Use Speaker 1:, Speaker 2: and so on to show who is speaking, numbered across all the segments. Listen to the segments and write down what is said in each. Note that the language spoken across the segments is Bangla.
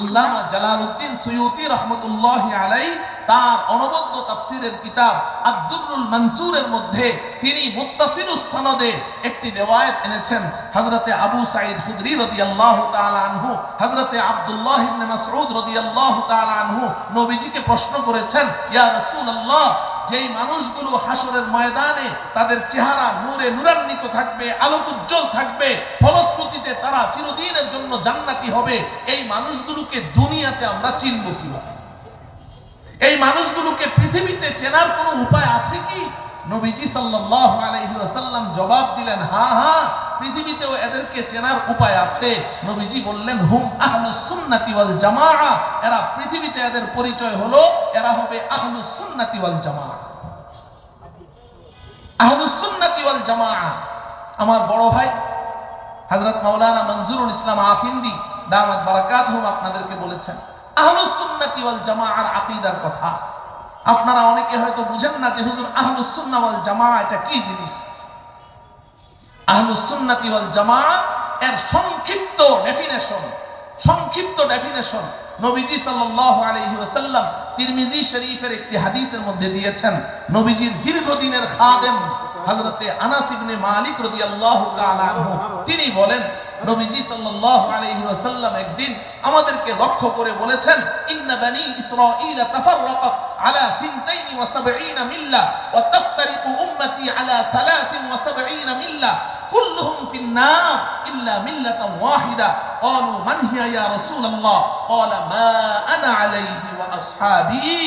Speaker 1: আল্লামা জালালউদ্দিন সুয়ুতি রাহমাতুল্লাহি আলাইহি তার অনবদ্য তাফসীরের কিতাব আদ-দুররুল মানসুরের মধ্যে তিনি মুত্তাসিলুস সনদে একটি রিওয়ায়াত এনেছেন। হযরতে আবু সাঈদ খুদরি রাদিয়াল্লাহু তাআলা আনহু, হযরতে আব্দুল্লাহ ইবনে মাসউদ রাদিয়াল্লাহু তাআলা আনহু নবীজিকে প্রশ্ন করেছেন, ইয়া রাসূলুল্লাহ, যেই মানুষগুলো হাসরের ময়দানে তাদের চেহারা নূরে নূরান্বিত থাকবে, আলোকোজ্জ্বল থাকবে, ফলশ্রুতিতে তারা চিরদিনের জন্য জান্নাতি হবে, এই মানুষগুলোকে দুনিয়াতে আমরা চিনব কিভাবে? এই মানুষগুলোকে পৃথিবীতে চেনার কোনো উপায় আছে কি? নবীজি সাল্লাল্লাহু আলাইহি ওয়াসাল্লাম জবাব দিলেন, হ্যাঁ হ্যাঁ, পৃথিবীতেও এদেরকে চেনার উপায় আছে। নবীজি বললেন, হুম আহলুস সুন্নাতি ওয়াল জামাআহ, এরা পৃথিবীতে এদের পরিচয় হলো এরা হবে আহলুস সুন্নাতি ওয়াল জামাআহ। আহলুস সুন্নাতি ওয়াল জামাআহ আমার বড় ভাই হযরত মাওলানা মনজুরুল ইসলাম আফিন্দি দামাত বারাকাতুহুম আপনাদেরকে বলেছেন আহলুস সুন্নাতি ওয়াল জামাআর আকীদার কথা। আপনারা অনেকে হয়তো বুঝেন না যে হুজুর আহলুস সুন্নাহ ওয়াল জামাআহ এটা কি জিনিস। আহলুস সুন্নাতি ওয়াল জামাআহ এর সংক্ষিপ্ত ডেফিনেশন নবীজি সাল্লাল্লাহু আলাইহি ওয়াসাল্লাম তিরমিজি শরীফের একটি হাদিসের মধ্যে দিয়েছেন। নবীজির দীর্ঘদিনের খাদেম হযরতে আনাস ইবনে মালিক রাদিয়াল্লাহু তাআলা আনহু তিনি বলেন, নবীজি সাল্লাল্লাহু আলাইহি ওয়াসাল্লাম একদিন আমাদেরকে লক্ষ্য করে বলেছেন, ইন্না বানি ইসরাঈল তাফাররাকাত আলা 72 মিল্লাহ ওয়া তাফতারিকু উম্মতি আলা 73 মিল্লাহ কুল্লুহুম ফিন নার ইল্লা মিল্লাতান ওয়াহিদা। ক্বালু মান হিয়া ইয়া রাসূলুল্লাহ? ক্বালা মা আনা আলাইহি ওয়া আসহাবি।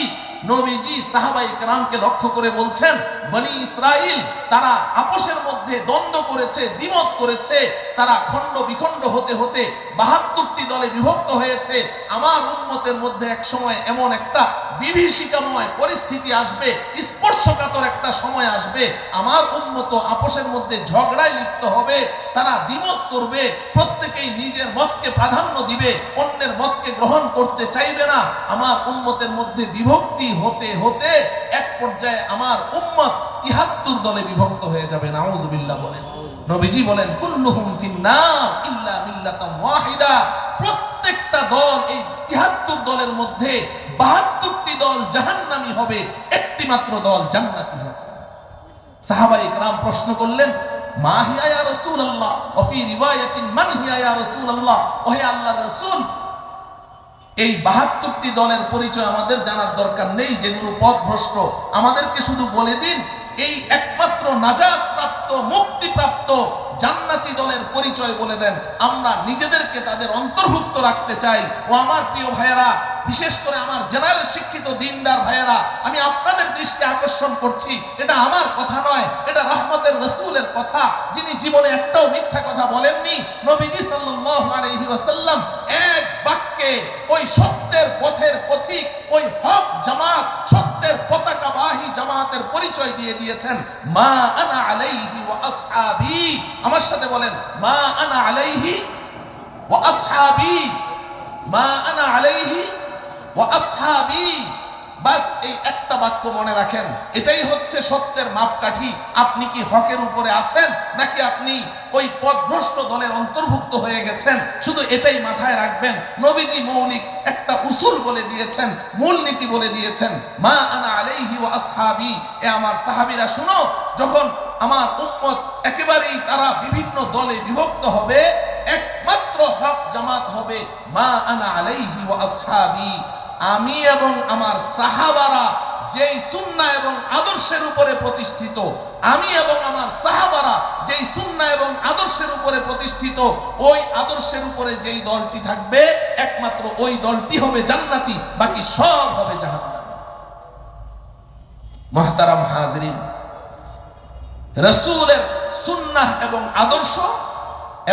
Speaker 1: নবীজি সাহাবায়ে কেরামকে লক্ষ্য করে বলছেন, বনি ইসরাইল তারা আপোষের মধ্যে দ্বন্দ্ব করেছে, দ্বিমত করেছে, তারা খণ্ড বিখণ্ড হতে হতে 72টি দলে বিভক্ত হয়েছে। আমার উম্মতের মধ্যে এক সময় এমন একটা বিভীষিকাময় পরিস্থিতি আসবে, স্পর্শকাতর একটা সময় আসবে, আমার উম্মত আপোষের মধ্যে ঝগড়ায় লিপ্ত হবে, তারা দ্বিমত করবে, প্রত্যেকেই নিজের মতকে প্রাধান্য দিবে, অন্যের মতকে গ্রহণ করতে চাইবে না। আমার উম্মতের মধ্যে বিভক্তি হতে হতে এক পর্যায়ে আমার উম্মত 73 দলে বিভক্ত হয়ে যাবে। নাউযুবিল্লাহ বলেন। নবীজি বলেন, কুল্লুহুম ফিন্নার ইল্লা মিল্লাতান ওয়াহিদা। প্রত্যেকটা দল, এই 73 দলের মধ্যে 72টি দল জাহান্নামী হবে, একটি মাত্র দল জান্নাতি হবে। সাহাবায়ে কেরাম প্রশ্ন করলেন, মা হিয়া ইয়া রাসূলুল্লাহ? ওয়া ফি রিওয়ায়াতিন মান হিয়া ইয়া রাসূলুল্লাহ? ওহে আল্লাহর রাসূল, এই 72টি দলের পরিচয় আমাদের জানার দরকার নেই, যেগুলো পথভ্রষ্ট, আমাদেরকে শুধু বলে দিন এই একমাত্র নাজাত প্রাপ্ত, মুক্তিপ্রাপ্ত জান্নাতি দলের পরিচয় বলে দেন, আমরা নিজেদেরকে তাদের অন্তর্ভুক্ত রাখতে চাই। ও আমার প্রিয় ভাইয়েরা, বিশেষ করে আমার জেনারেল শিক্ষিত দিনদার ভাইয়েরা, আমি আপনাদের দৃষ্টি আকর্ষণ করছি, এটা আমার কথা নয়, এটা রহমতের রাসূলের কথা, যিনি জীবনে একটাও মিথ্যা কথা বলেননি। নবীজি সাল্লাল্লাহু আলাইহি ওয়াসাল্লাম এক বাক্যে ওই সত্যের পথের পথিক, ওই হক জামাত, সত্যের পতাকাবাহী জামাতের পরিচয় দিয়ে দিয়েছেন, মা আনা আলাইহি ওয়া আসহাবি। আমার সাথে বলেন, মা আনা আলাইহি ওয়া আসহাবি, মা আনা আলাইহি ওয়া আসহাবি। বাস এই একটা বাক্য মনে রাখেন, এটাই হচ্ছে সত্যের মাপকাঠি। আপনি কি হকের উপরে আছেন, নাকি আপনি ওই পথভ্রষ্ট দলের অন্তর্ভুক্ত হয়ে গেছেন? শুধু এটাই মাথায় রাখবেন। নবীজি মৌলিক একটা উসুল বলে দিয়েছেন, মূলনীতি বলে দিয়েছেন, মা আনা আলাইহি ওয়া আসহাবি। এ আমার সাহাবীরা শুনো, যখন আমার উম্মত একেবারেই তারা বিভিন্ন দলে বিভক্ত হবে, একমাত্র হক জামাত হবে, মা আনা আলাইহি ওয়া আসহাবি। আমি এবং আমার সাহাবারা যেই সুন্নাহ এবং আদর্শের উপরে প্রতিষ্ঠিত, আমি এবং আমার সাহাবারা যেই সুন্নাহ এবং আদর্শের উপরে প্রতিষ্ঠিত, ওই আদর্শের উপরে যেই দলটি থাকবে, একমাত্র ওই দলটি হবে জান্নাতি, বাকি সব হবে জাহান্নামী। মুহতারাম হাজরিন, রাসূলের সুন্নাহ এবং আদর্শ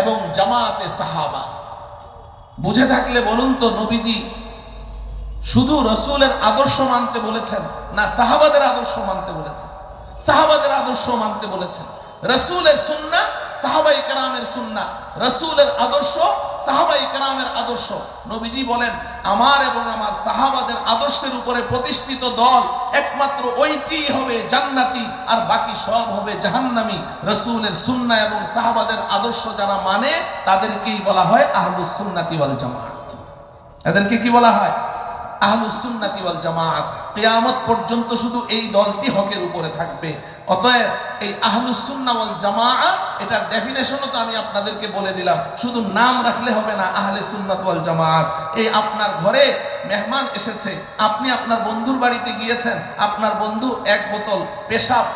Speaker 1: এবং জামাতে সাহাবা বুঝে থাকলে বলুন তো, নবীজি শুধু রাসূলের আদর্শ মানতে বলেছেন না সাহাবাদের আদর্শ মানতে বলেছেন? সাহাবাদের আদর্শ মানতে বলেছেন। রাসূলের সুন্নাহ সাহাবায়ে কেরামের সুন্নাহ, রাসূলের আদর্শ সাহাবায়ে কেরামের আদর্শ। নবীজি বলেন, আমার এবং আমার সাহাবাদের আদর্শের উপরে প্রতিষ্ঠিত দল একমাত্র ওইটিই হবে জান্নাতি, আর বাকি সব হবে জাহান্নামী। রাসূলের সুন্নাহ এবং সাহাবাদের আদর্শ যারা মানে, তাদেরকেই বলা হয় আহলুস সুন্নাতি ওয়াল জামাত। এদেরকে কি বলা হয়? আহলুস সুন্নাতি ওয়াল জামাত। কিয়ামত পর্যন্ত শুধু এই দলটি হকের উপরে থাকবে। অতএব এই আহলুস সুন্নাহ ওয়াল জামাআহ এটার ডেফিনেশনও তো আমি আপনাদেরকে বলে দিলাম, শুধু নাম রাখলে হবে না আহলে সুন্নাত ওয়াল জামাত। এই আপনার ঘরে মেহমান এসেছে, আপনি আপনার বন্ধুর বাড়িতে গিয়েছেন, আপনার বন্ধু এক বোতল পেশাব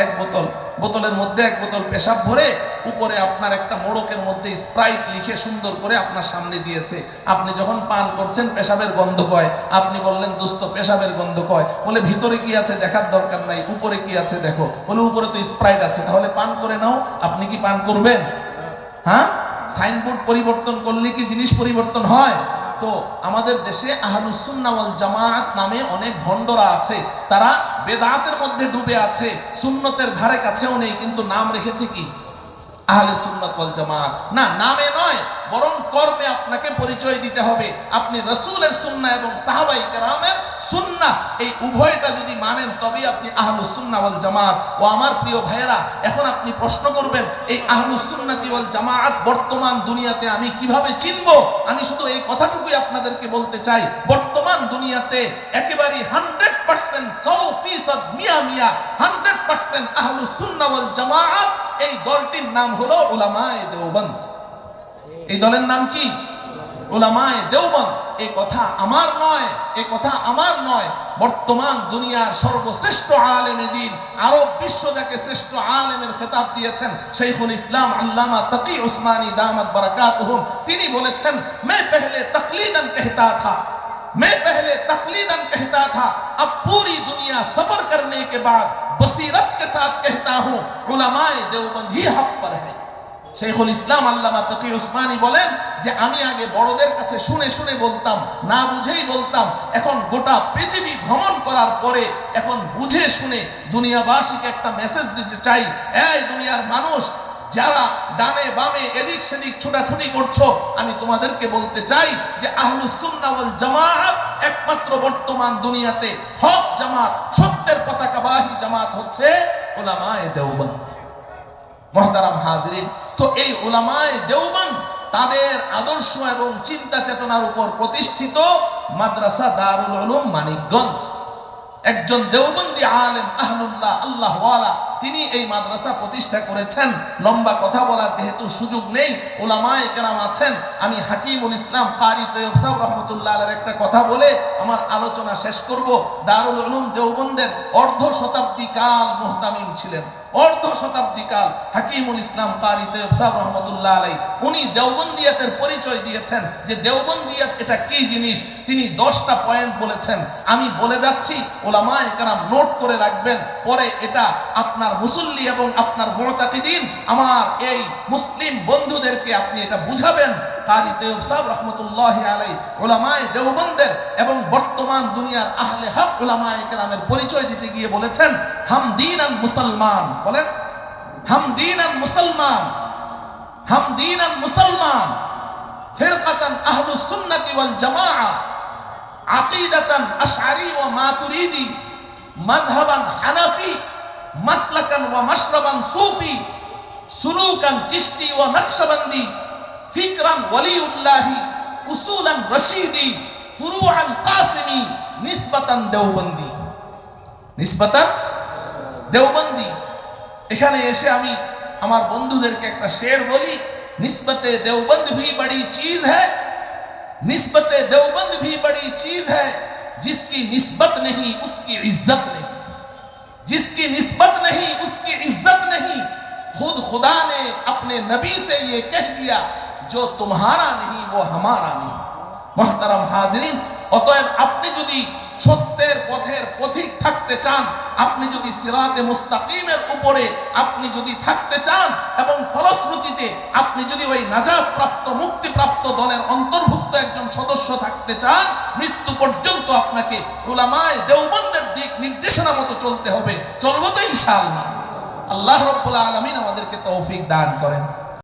Speaker 1: এক বোতল, বোতলের মধ্যে এক বোতল পেশাব ভরে উপরে আপনার একটা মোড়কের মধ্যে স্প্রাইট লিখে সুন্দর করে আপনার সামনে দিয়েছে। আপনি যখন পান করছেন পেশাবের গন্ধ কয়, আপনি বললেন দোস্ত পেশাবের গন্ধ কয়, বলে ভিতরে কি আছে দেখার দরকার নাই, উপরে কি আছে দেখো। বলে উপরে তো স্প্রাইট আছে, তাহলে পান করে নাও। আপনি কি পান করবেন? হ্যাঁ, সাইনবোর্ড পরিবর্তন করলে কি জিনিস পরিবর্তন হয়? তো আমাদের দেশে আহলুস সুন্নাহ ওয়াল জামাত নামে অনেক ভণ্ডরা আছে, তারা বেদাতের মধ্যে ডুবে আছে, সুন্নতের ধারে কাছেও নেই, কিন্তু নাম রেখেছে কি আহলে সুন্নাত ওয়াল জামাত। না, নামে নয়, বরং কর্মে আপনাকে পরিচয় দিতে হবে। আপনি রাসূলের সুন্নাহ এবং সাহাবায়ে কেরামের সুন্নাহ এই উভয়টা যদি মানেন তবেই আপনি আহলুস সুন্নাহ ওয়াল জামাত। ও আমার প্রিয় ভাইয়েরা, এখন আপনি প্রশ্ন করবেন এই আহলুস সুন্নাতি ওয়াল জামাত বর্তমান দুনিয়াতে আমি কিভাবে চিনব? আমি শুধু এই কথাটুকুই আপনাদেরকে বলতে চাই, বর্তমান দুনিয়াতে একেবারে 100% 100% মিয়া 100% আহলুস সুন্নাহ ওয়াল জামাত এই দলটির নাম হলো উলামায়ে দেওবন্দ। এই দলের নাম কি? উলামায়ে দেওবন্দ। এই কথা আমার নয়, এই কথা আমার নয়, বর্তমান দুনিয়ার সর্বশ্রেষ্ঠ আলেমে দ্বীন, আরব বিশ্ব যাকে শ্রেষ্ঠ আলেমের খেতাব দিয়েছেন শাইখুল ইসলাম আল্লামা তাকি উসমানী দামাত বারাকাতুহুম, তিনি বলেছেন मैं पहले तकलीदन कहता था, मैं पहले तकलीदन कहता था, अब पूरी दुनिया सफर करने के बाद बसीरत के साथ कहता हूं उलमाए देवबंद ही हक पर है। শাইখুল ইসলাম আল্লামা তাকি উসমানী বলেন যে আমি আগে বড়দের কাছে শুনে শুনে বলতাম, না বুঝেই বলতাম, এখন গোটা পৃথিবী ভ্রমণ করার পরে এখন বুঝে শুনে দুনিয়াবাসীকে একটা মেসেজ দিতে চাই, এই দুনিয়ার মানুষ যারা ডানে বামে এদিক সেদিক ছোটাছুটি করছো, আমি তোমাদেরকে বলতে চাই যে আহলুস সুন্নাহ ওয়াল জামাত একমাত্র বর্তমান দুনিয়াতে হক জামাত, সত্যের পতাকাবাহী জামাত হচ্ছে উলামায়ে দেওবন্দ। মুহতারাম হাজিরিন, তো এই উলামায়ে দেওবন্দ তাদের আদর্শ এবং চিন্তা চেতনার উপর প্রতিষ্ঠিত মাদ্রাসা দারুল উলুম মানিকগঞ্জ। একজন দেওবন্দি আলেম আহলুল্লাহ আল্লাহওয়ালা তিনি এই মাদ্রাসা প্রতিষ্ঠা করেছেন। লম্বা কথা বলার যেহেতু সুযোগ নেই, উলামায়ে কেরাম আছেন, আমি হাকিমুল ইসলাম কারি তৈয়ব সাহেব রহমতুল্লাহ আলাইহির একটা কথা বলে আমার আলোচনা শেষ করব। দারুল উলুম দেওবন্দের অর্ধ শতাব্দী কাল মুহতামিম ছিলেন, অর্ধ শতাব্দী কাল হাকিমুল ইসলাম কারি তৈয়ব সাহেব রহমতুল্লাহ আলাইহি উনি দেওবন্দিয়াতের পরিচয় দিয়েছেন যে দেওবন্দিয়াত এটা কি জিনিস। তিনি 10টা পয়েন্ট বলেছেন, আমি বলে যাচ্ছি, উলামায়ে কেরাম নোট করে রাখবেন, পরে এটা আপনার মুসল্লি এবং আপনার মুতাকিদিন আমার এই মুসলিম বন্ধুদেরকে আপনি এটা বুঝাবেন। কারি তৈয়ব সাহেব রহমতুল্লাহি আলাইহি উলামায়ে দেওবন্দের এবং বর্তমান দুনিয়ার আহলে হক উলামায়ে কেরামের পরিচয় দিতে গিয়ে বলেছেন হামদিনান মুসলমান, বলেন হামদিনান মুসলমান, হামদিনান মুসলমান, ফিরকাতান আহলুস সুন্নাতি ওয়াল জামাআহ, আকিদাতান আশআরি ওয়া মাতুরিদি, মাযহাবান হানাফি, মাসলাকান ওয়া মাশরাবান সুফি, সুলুকান চিশতি ওয়া নকশবন্দি, ফিকরান ওয়ালিউল্লাহি, উসুলান রশিদি, ফুরুআন কাসিমি, নিসবাতান দেওবন্দি। নিসবাতান দেওবন্দি। এখানে এসে আমি আমার বন্ধুদেরকে একটা শের বলি, निस्बते देवबंद भी बड़ी चीज है, निस्बते देवबंद भी बड़ी चीज है, जिसकी निस्बत नहीं उसकी इज्जत नहीं, जिसकी निस्बत नहीं उसकी इज्जत नहीं। खुद खुदा ने अपने नबी से ये कह दिया, जो तुम्हारा नहीं वो हमारा नहीं। मोहतरम हाजिरीन, অতএব আপনি যদি সত্যের পথের পথিক থাকতে চান, আপনি যদি সিরাতে মুস্তাকিমের উপরে আপনি যদি থাকতে চান এবং ফলশ্রুতিতে আপনি যদি ওই নাজাত প্রাপ্ত মুক্তিপ্রাপ্ত দলের অন্তর্ভুক্ত একজন সদস্য থাকতে চান, মৃত্যু পর্যন্ত আপনাকে উলামায়ে দেওবন্দের দিক নির্দেশনা মতো চলতে হবে। চলবো তো ইনশাআল্লাহ। আল্লাহ রাব্বুল আলামিন আমাদেরকে তৌফিক দান করেন।